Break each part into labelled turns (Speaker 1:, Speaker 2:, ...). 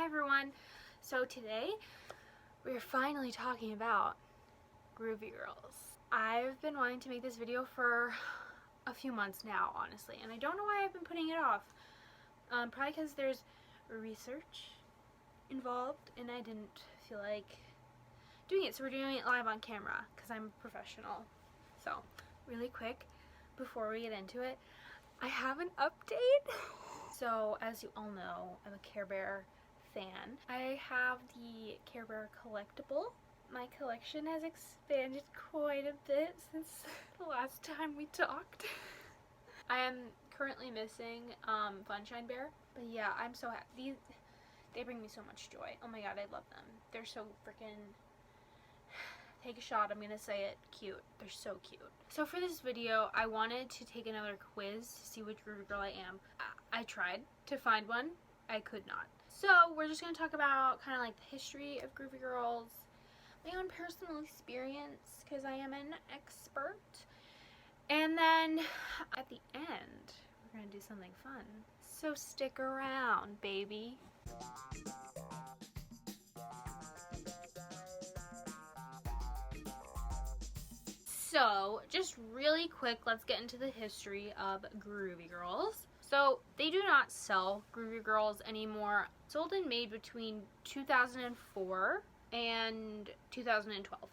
Speaker 1: Hi everyone! So today we're finally talking about Groovy Girls. I've been wanting to make this video for a few months now, honestly, and I don't know why I've been putting it off. Probably because there's research involved and I didn't feel like doing it, so we're doing it live on camera because I'm a professional. So, really quick, before we get into it, I have an update. So, as you all know, I'm a Care Bear fan. I have the Care Bear collectible. My collection has expanded quite a bit since the last time we talked. I am currently missing Funshine Bear, but yeah, I'm so happy. They bring me so much joy. Oh my god, I love them. They're so freaking... Take a shot, I'm gonna say it, cute. They're so cute. So for this video, I wanted to take another quiz to see which Groovy Girl I am. I tried to find one. I could not. So we're just gonna talk about kind of like the history of Groovy Girls, my own personal experience, because I am an expert. And then at the end, we're gonna do something fun. So stick around, baby. So, just really quick, let's get into the history of Groovy Girls. So, they do not sell Groovy Girls anymore. Sold and made between 2004 and 2012.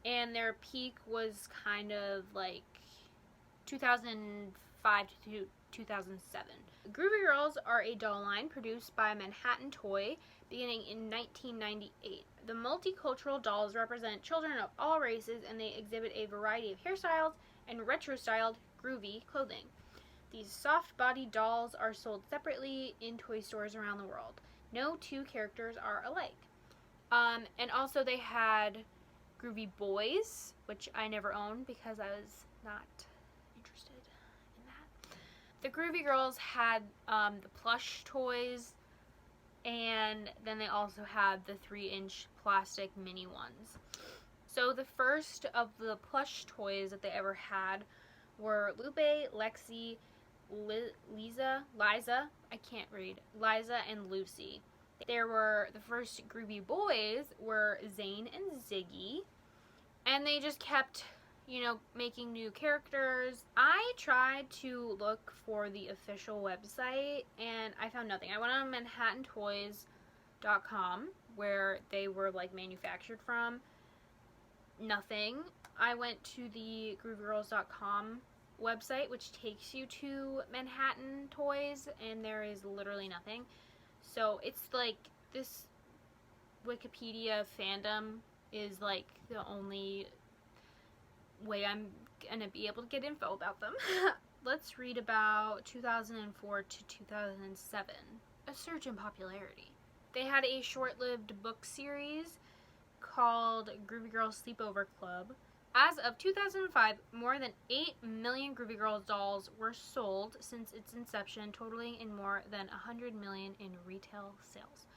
Speaker 1: And their peak was kind of like 2005 to 2007. Groovy Girls are a doll line produced by Manhattan Toy beginning in 1998. The multicultural dolls represent children of all races, and they exhibit a variety of hairstyles and retro-styled groovy clothing. These soft-bodied dolls are sold separately in toy stores around the world. No two characters are alike. And also they had Groovy Boys, which I never owned because I was not interested in that. The Groovy Girls had the plush toys, and then they also had the 3-inch plastic mini ones. So the first of the plush toys that they ever had were Lupe, Lexi, Liza, I can't read, Liza and Lucy. There were, the first Groovy Boys were Zane and Ziggy, and they just kept, you know, making new characters. I tried to look for the official website and I found nothing. I went on manhattantoys.com where they were like manufactured from. Nothing. I went to the groovygirls.com website, which takes you to Manhattan Toys, and there is literally nothing. So it's like this Wikipedia fandom is like the only way I'm gonna be able to get info about them. Let's read about 2004 to 2007. A surge in popularity. They had a short-lived book series called Groovy Girls Sleepover Club. As of 2005, more than 8 million Groovy Girls dolls were sold since its inception, totaling in more than 100 million in retail sales.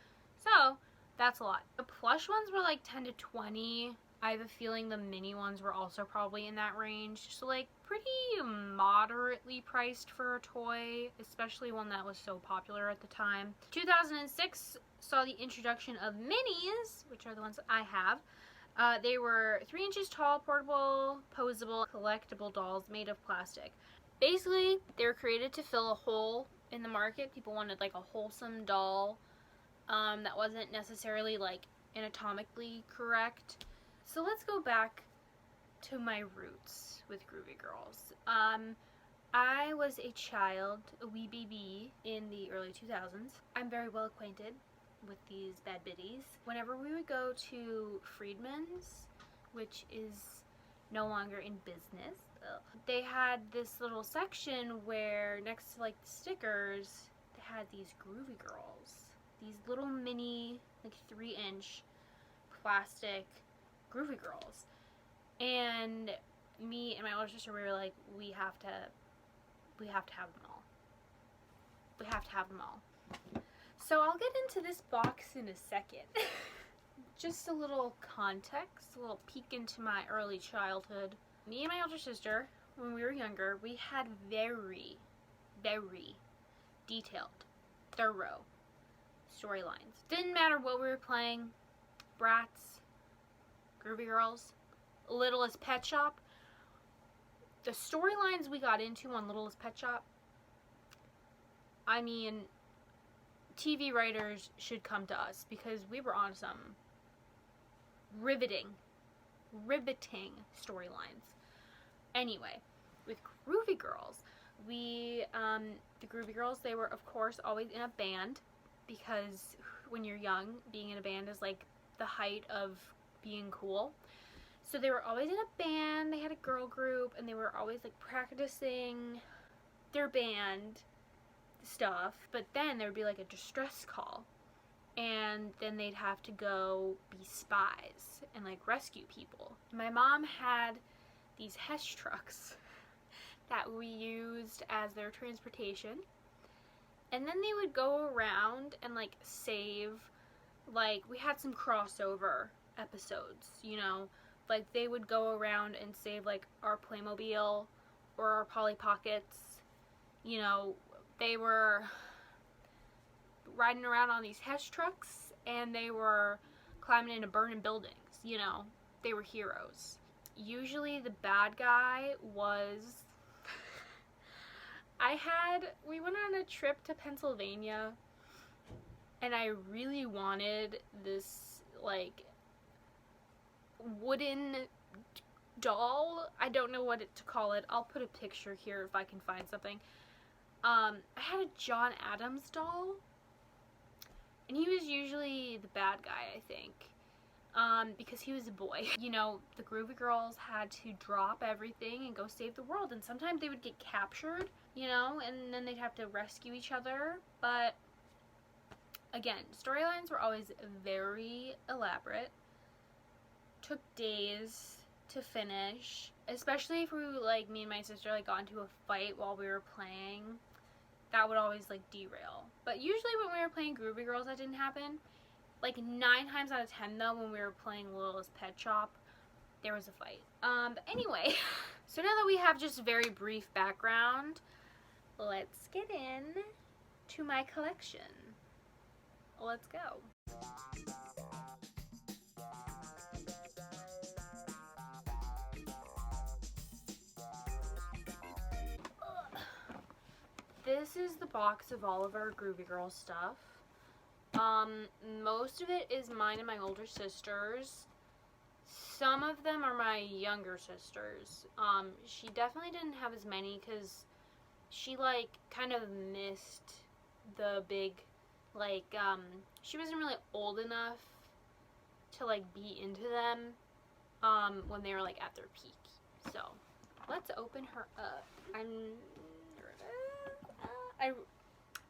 Speaker 1: So, that's a lot. The plush ones were like 10 to 20. I have a feeling the mini ones were also probably in that range. So like pretty moderately priced for a toy, especially one that was so popular at the time. 2006 saw the introduction of minis, which are the ones that I have. They were 3 inches tall, portable, posable, collectible dolls made of plastic. Basically, they were created to fill a hole in the market. People wanted like a wholesome doll that wasn't necessarily like anatomically correct. So let's go back to my roots with Groovy Girls. I was a child, a wee baby, in the early 2000s. I'm very well acquainted with these bad biddies. Whenever we would go to Friedman's, which is no longer in business, they had this little section where next to like the stickers, they had these Groovy Girls. These little mini, like 3-inch plastic Groovy Girls. And me and my older sister, we were like, we have to have them all. We have to have them all. So I'll get into this box in a second. Just a little context, a little peek into my early childhood. Me and my older sister, when we were younger, we had very, very detailed, thorough storylines. Didn't matter what we were playing. Bratz, Groovy Girls, Littlest Pet Shop. The storylines we got into on Littlest Pet Shop, I mean, TV writers should come to us because we were on some riveting storylines. Anyway, with Groovy Girls, the Groovy Girls, they were, of course, always in a band because when you're young, being in a band is like the height of being cool. So they were always in a band, they had a girl group, and they were always like practicing their band stuff. But then there would be like a distress call, and then they'd have to go be spies and like rescue people. My mom had these Hesh trucks that we used as their transportation, and then they would go around and like save, like we had some crossover episodes, you know, like they would go around and save like our Playmobil or our Polly Pockets, you know. They were riding around on these Hesh trucks and they were climbing into burning buildings, you know. They were heroes. Usually the bad guy was we went on a trip to Pennsylvania and I really wanted this like wooden doll. I don't know what to call it. I'll put a picture here if I can find something. I had a John Adams doll, and he was usually the bad guy, I think, because he was a boy. You know, the Groovy Girls had to drop everything and go save the world, and sometimes they would get captured, you know, and then they'd have to rescue each other. But again, storylines were always very elaborate, took days to finish, especially if we, like, me and my sister, like, got into a fight while we were playing. That would always, like, derail. But usually when we were playing Groovy Girls, that didn't happen. Like, 9 times out of 10, though, when we were playing Littlest Pet Shop, there was a fight. But anyway, so now that we have just a very brief background, let's get in to my collection. Let's go. This is the box of all of our Groovy Girls stuff. Most of it is mine and my older sister's. Some of them are my younger sister's. She definitely didn't have as many because she, like, kind of missed the big, like, she wasn't really old enough to, like, be into them, when they were, like, at their peak. So, let's open her up.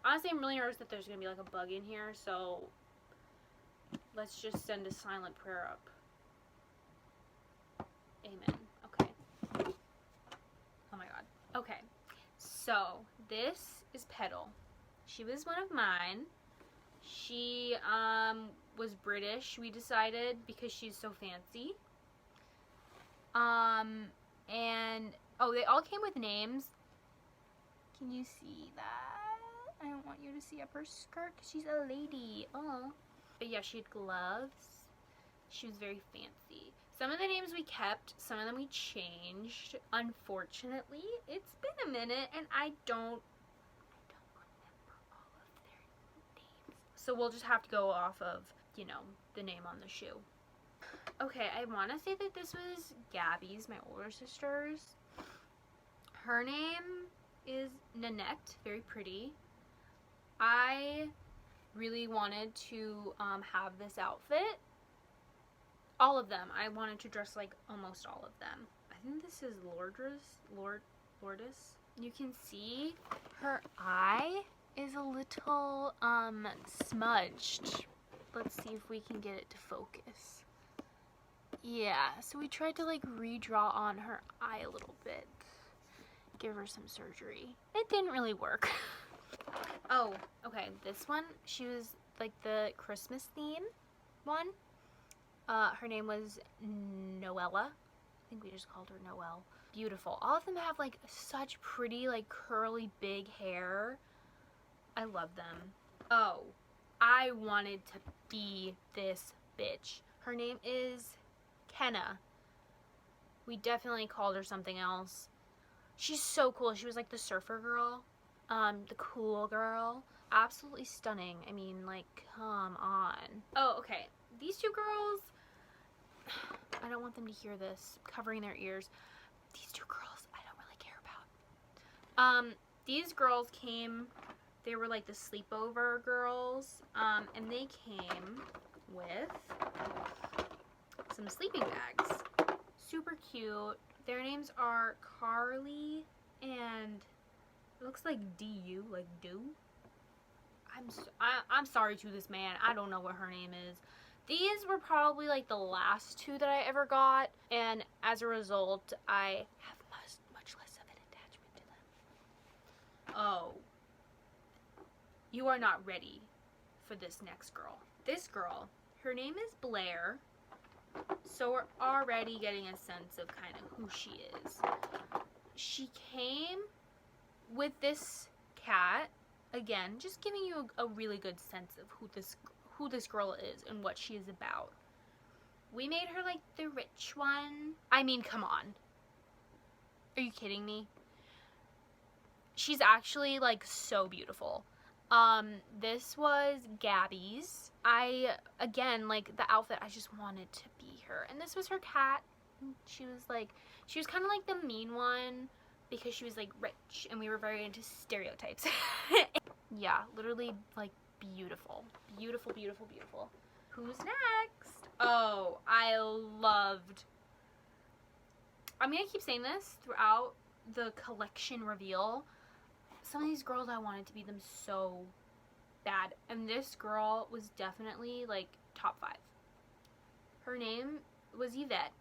Speaker 1: Honestly, I'm really nervous that there's going to be, like, a bug in here, so let's just send a silent prayer up. Amen. Okay. Oh my god. Okay. So, this is Petal. She was one of mine. She, was British, we decided, because she's so fancy. And, oh, they all came with names. Can you see that? I don't want you to see up her skirt because she's a lady. Oh. But yeah, she had gloves. She was very fancy. Some of the names we kept, some of them we changed. Unfortunately, it's been a minute and I don't remember all of their names. So we'll just have to go off of, you know, the name on the shoe. Okay, I want to say that this was Gabby's, my older sister's. Her name is Nanette, very pretty. I really wanted to have this outfit. All of them. I wanted to dress like almost all of them. I think this is Lourdes. You can see her eye is a little smudged. Let's see if we can get it to focus. Yeah, so we tried to like redraw on her eye a little bit. Give her some surgery. It didn't really work. Oh, okay, this one, she was like the Christmas theme one. Her name was Noella. I think we just called her Noelle. Beautiful. All of them have like such pretty like curly big hair. I love them. Oh, I wanted to be this bitch. Her name is Kenna. We definitely called her something else. She's so cool. She was like the surfer girl, the cool girl. Absolutely stunning. I mean, like, come on. Oh, okay. These two girls, I don't want them to hear this, covering their ears. These two girls, I don't really care about. These girls came, they were like the sleepover girls, and they came with some sleeping bags. Super cute. Their names are Carly and it looks like DU, like do. I'm sorry to this man. I don't know what her name is. These were probably like the last two that I ever got, and as a result, I have much less of an attachment to them. Oh. You are not ready for this next girl. This girl, her name is Blair, so we're already getting a sense of kind of who she is. She came with this cat, again, just giving you a really good sense of who this girl is and what she is about. We made her like the rich one. I mean, come on. Are you kidding me? She's actually like so beautiful. This was Gabby's. Again, like the outfit, I just wanted to be her. And this was her cat. She was kind of like the mean one because she was like rich and we were very into stereotypes. Yeah, literally like beautiful. Beautiful, beautiful, beautiful. Who's next? Oh, I'm gonna keep saying this throughout the collection reveal. Some of these girls, I wanted to be them so bad. And this girl was definitely like top 5. Her name was Yvette.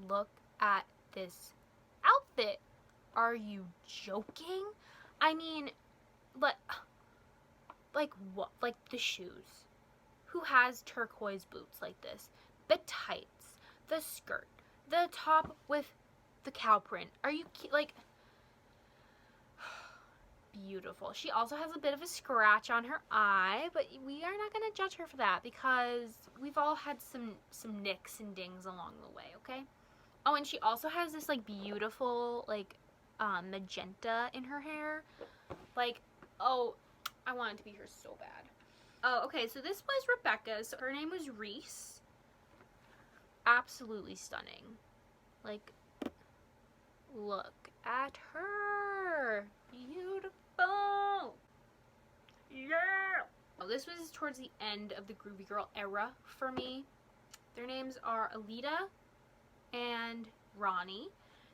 Speaker 1: Look at this outfit. Are you joking? I mean, like what? Like the shoes. Who has turquoise boots like this? The tights, the skirt, the top with the cow print. Are you like beautiful? She also has a bit of a scratch on her eye, but we are not going to judge her for that because we've all had some nicks and dings along the way, okay? Oh, and she also has this like beautiful like magenta in her hair. Like, oh, I wanted to be her so bad. Oh, okay, so this was Rebecca's. Her name was Reese. Absolutely stunning. Like, look at her. Beautiful. Yeah. Oh, this was towards the end of the Groovy Girl era for me. Their names are Alita and Ronnie.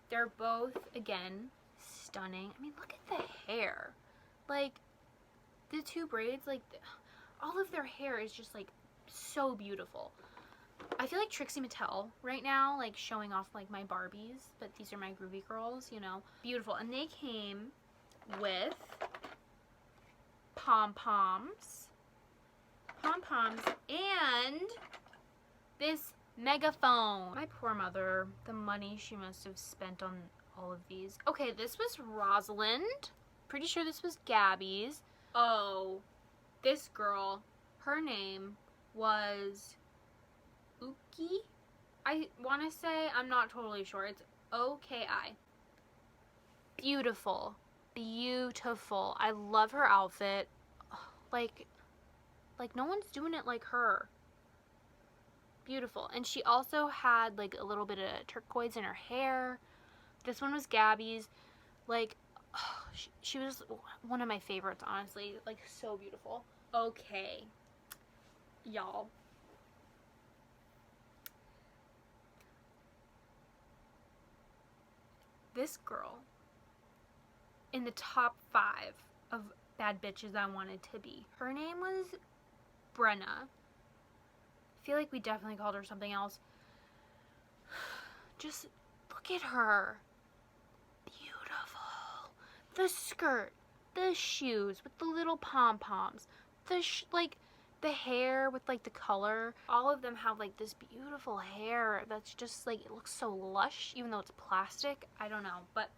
Speaker 1: They're both, again, stunning. I mean, look at the hair. Like, the two braids, like, all of their hair is just, like, so beautiful. I feel like Trixie Mattel right now, like, showing off, like, my Barbies, but these are my Groovy Girls, you know. Beautiful. And they came with pom-poms, and this megaphone. My poor mother, the money she must have spent on all of these. Okay, this was Rosalind. Pretty sure this was Gabby's. Oh, this girl, her name was Uki. I want to say, I'm not totally sure. It's O-K-I. Beautiful. Beautiful. I love her outfit. Like no one's doing it like her. Beautiful. And she also had like a little bit of turquoise in her hair. This one was Gabby's. Like, oh, she was one of my favorites, honestly. Like, so beautiful. Okay, y'all. This girl in the top 5 of bad bitches I wanted to be. Her name was Brenna. I feel like we definitely called her something else. Just look at her. Beautiful. The skirt, the shoes with the little pom-poms, the hair with like the color. All of them have like this beautiful hair that's just like, it looks so lush even though it's plastic. I don't know, but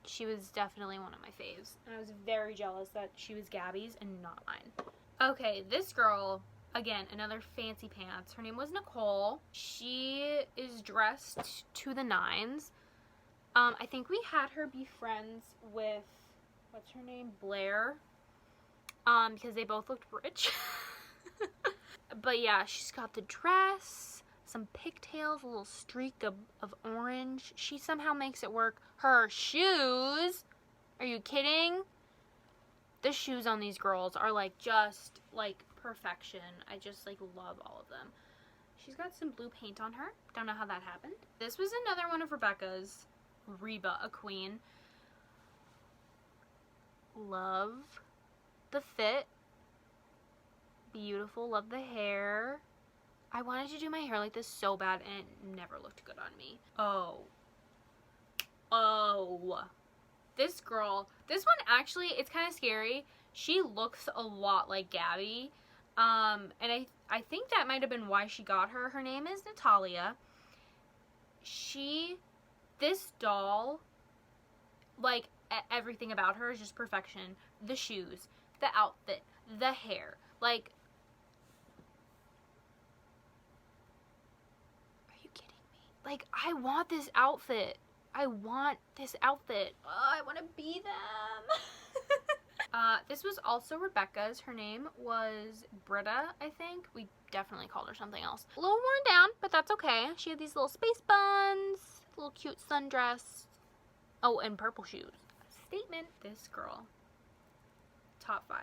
Speaker 1: She was definitely one of my faves. And I was very jealous that she was Gabby's and not mine. Okay, this girl, again, another fancy pants. Her name was Nicole. She is dressed to the nines. I think we had her be friends with, what's her name? Blair. Because they both looked rich. But yeah, she's got the dress, some pigtails, a little streak of orange. She somehow makes it work. Her shoes, are you kidding? The shoes on these girls are like just like perfection. I just like love all of them. She's got some blue paint on her. Don't know how that happened. This was another one of Rebecca's. Reba, a queen. Love the fit. Beautiful. Love the hair. I wanted to do my hair like this so bad and it never looked good on me. Oh. This girl, this one actually, it's kind of scary. She looks a lot like Gabby. And I think that might have been why she got her. Her name is Natalia. This doll, like, everything about her is just perfection. The shoes, the outfit, the hair. Like, are you kidding me? Like, I want this outfit. I want this outfit. Oh, I want to be them. This was also Rebecca's. Her name was Britta, I think. We definitely called her something else. A little worn down, but that's okay. She had these little space buns, little cute sundress. Oh, and purple shoes. Statement. This girl. Top 5.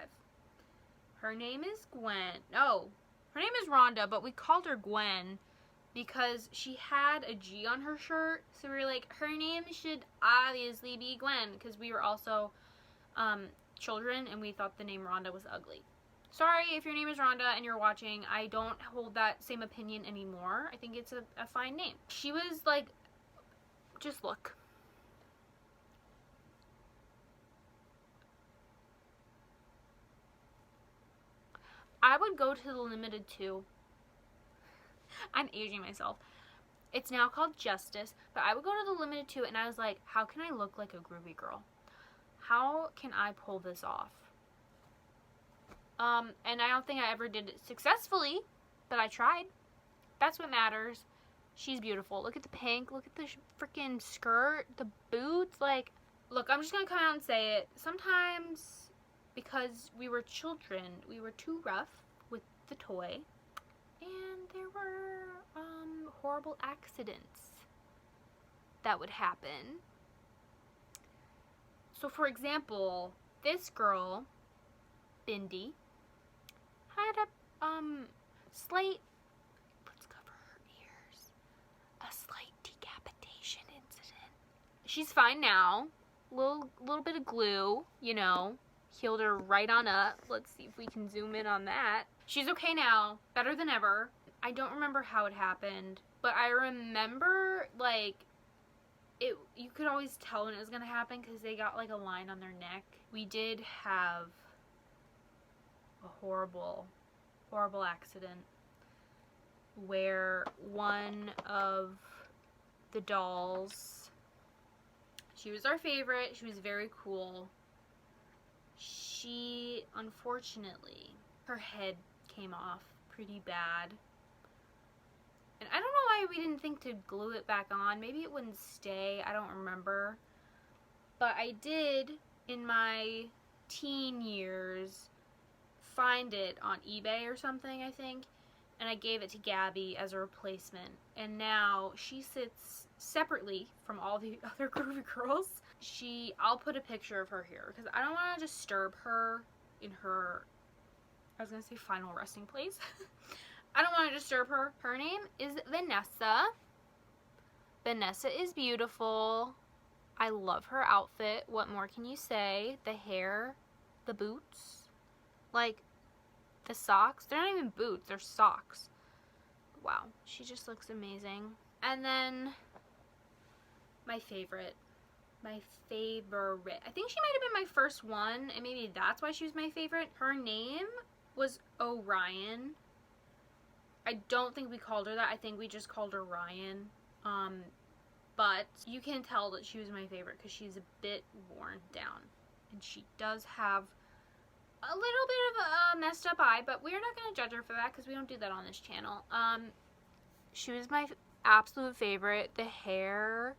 Speaker 1: Her name is Gwen. No, her name is Rhonda, but we called her Gwen because she had a G on her shirt. So we were like, her name should obviously be Gwen, because we were also children and we thought the name Rhonda was ugly. Sorry if your name is Rhonda and you're watching. I don't hold that same opinion anymore. I think it's a fine name. She was like, just look. I would go to the Limited too. I'm aging myself. It's now called Justice, but I would go to the Limited too, and I was like, how can I look like a groovy girl? How can I pull this off? And I don't think I ever did it successfully, but I tried. That's what matters. She's beautiful. Look at the pink. Look at the freaking skirt, the boots. Like, look, I'm just gonna come out and say it. Sometimes, because we were children, we were too rough with the toy, and there were horrible accidents that would happen. So, for example, this girl, Bindi, had a slight, let's cover her ears, a slight decapitation incident. She's fine now. Little bit of glue, you know, healed her right on up. Let's see if we can zoom in on that. She's okay now, better than ever. I don't remember how it happened, but I remember, like, you could always tell when it was gonna happen because they got like a line on their neck. We did have a horrible accident where one of the dolls, she was our favorite, she was very cool, she unfortunately, her head came off pretty bad. And I don't know why we didn't think to glue it back on. Maybe it wouldn't stay. I don't remember. But I did, in my teen years, find it on eBay or something, I think. And I gave it to Gabby as a replacement. And now she sits separately from all the other Groovy Girls. I'll put a picture of her here, because I don't want to disturb her in her, I was going to say final resting place. I don't want to disturb her. Her name is Vanessa. Vanessa is beautiful. I love her outfit. What more can you say? The hair, the boots, like the socks. They're not even boots, they're socks. Wow, she just looks amazing. And then my favorite. I think she might have been my first one, and maybe that's why she was my favorite. Her name was Orion. I don't think we called her that. I think we just called her Ryan. but you can tell that she was my favorite because she's a bit worn down. And she does have a little bit of a messed up eye, but we're not going to judge her for that because we don't do that on this channel. She was my absolute favorite. The hair,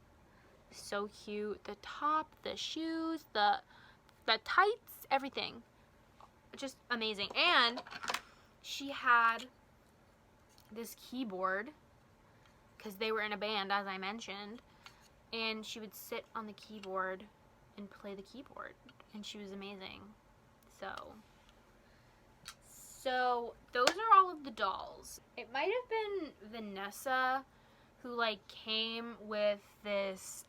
Speaker 1: so cute. The top, the shoes, the tights, everything. Just amazing. And she had this keyboard because they were in a band, as I mentioned, and she would sit on the keyboard and play the keyboard, and she was amazing. So those are all of the dolls. It might have been Vanessa who like came with this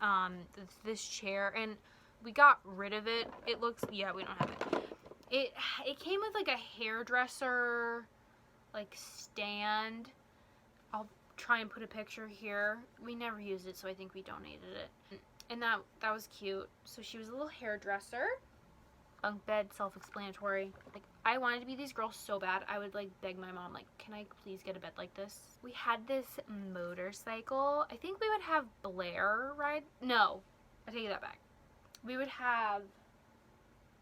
Speaker 1: this chair, and we got rid of it. It looks, yeah, we don't have it. It came with like a hairdresser like stand. I'll try and put a picture here. We never used it, so I think we donated it. And that was cute. So she was a little hairdresser. Bunk bed, self-explanatory. Like, I wanted to be these girls so bad. I would like beg my mom, like, can I please get a bed like this? We had this motorcycle. I think we would have Blair ride. No, I take that back. We would have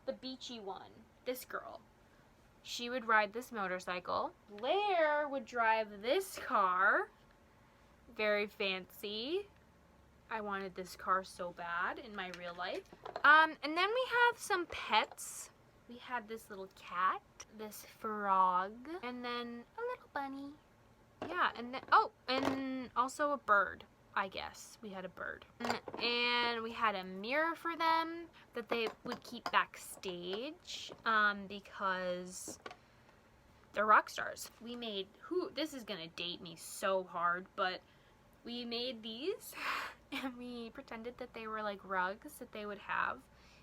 Speaker 1: the beachy one. This girl. She would ride this motorcycle. Blair would drive this car. Very fancy. I wanted this car so bad in my real life. And then we have some pets. We had this little cat, this frog, and then a little bunny. Yeah, and then, oh, and also a bird, I guess. We had a bird. And we had a mirror for them that they would keep backstage because they're rock stars. We made, this is gonna date me so hard, but we made these and we pretended that they were like rugs that they would have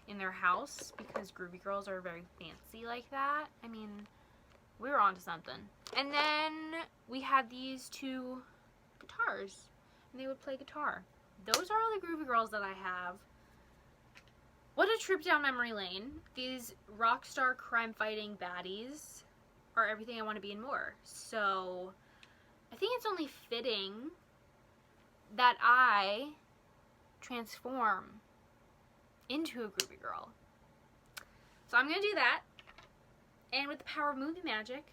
Speaker 1: in their house because Groovy Girls are very fancy like that. I mean, we were onto something. And then we had these two guitars and they would play guitar. Those are all the Groovy Girls that I have. What a trip down memory lane. These rock star crime fighting baddies are everything I want to be and more. So I think it's only fitting that I transform into a Groovy Girl. So I'm gonna do that, and with the power of movie magic,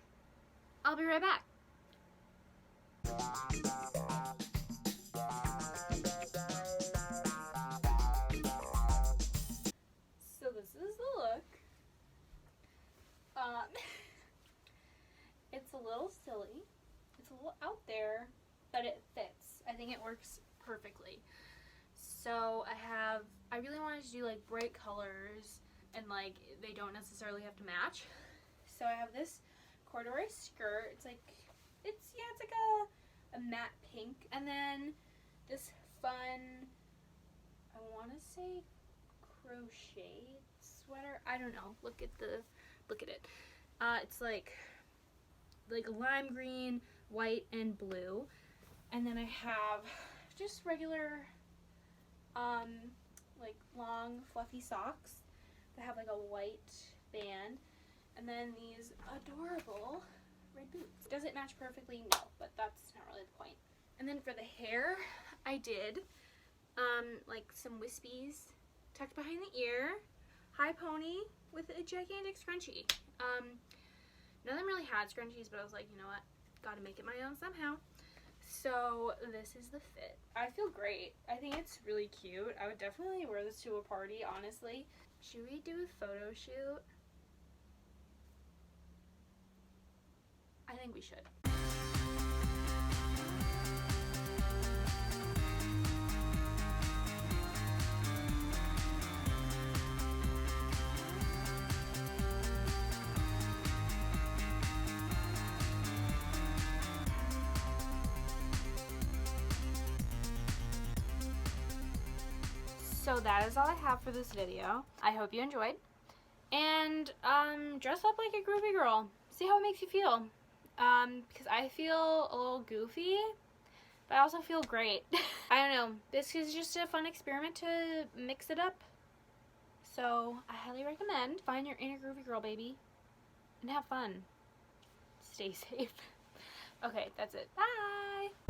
Speaker 1: I'll be right back. So this is the look. It's a little silly, it's a little out there, but it fits. I think it works perfectly. So I really wanted to do like bright colors and like they don't necessarily have to match. So I have this corduroy skirt. It's like a matte pink, and then this fun, I want to say crochet sweater. I don't know. Look at it. It's like lime green, white, and blue. And then I have just regular, like long fluffy socks that have like a white band. And then these adorable red boots. Does it match perfectly? No, but that's not really the point. And then for the hair, I did, like some wispies tucked behind the ear, high pony with a gigantic scrunchie. None of them really had scrunchies, but I was like, you know what? Gotta make it my own somehow. So this is the fit. I feel great. I think it's really cute. I would definitely wear this to a party, honestly. Should we do a photo shoot? I think we should. So that is all I have for this video. I hope you enjoyed. And dress up like a Groovy Girl. See how it makes you feel. Because I feel a little goofy, but I also feel great. I don't know. This is just a fun experiment to mix it up. So I highly recommend. Find your inner Groovy Girl, baby. And have fun. Stay safe. Okay, that's it. Bye!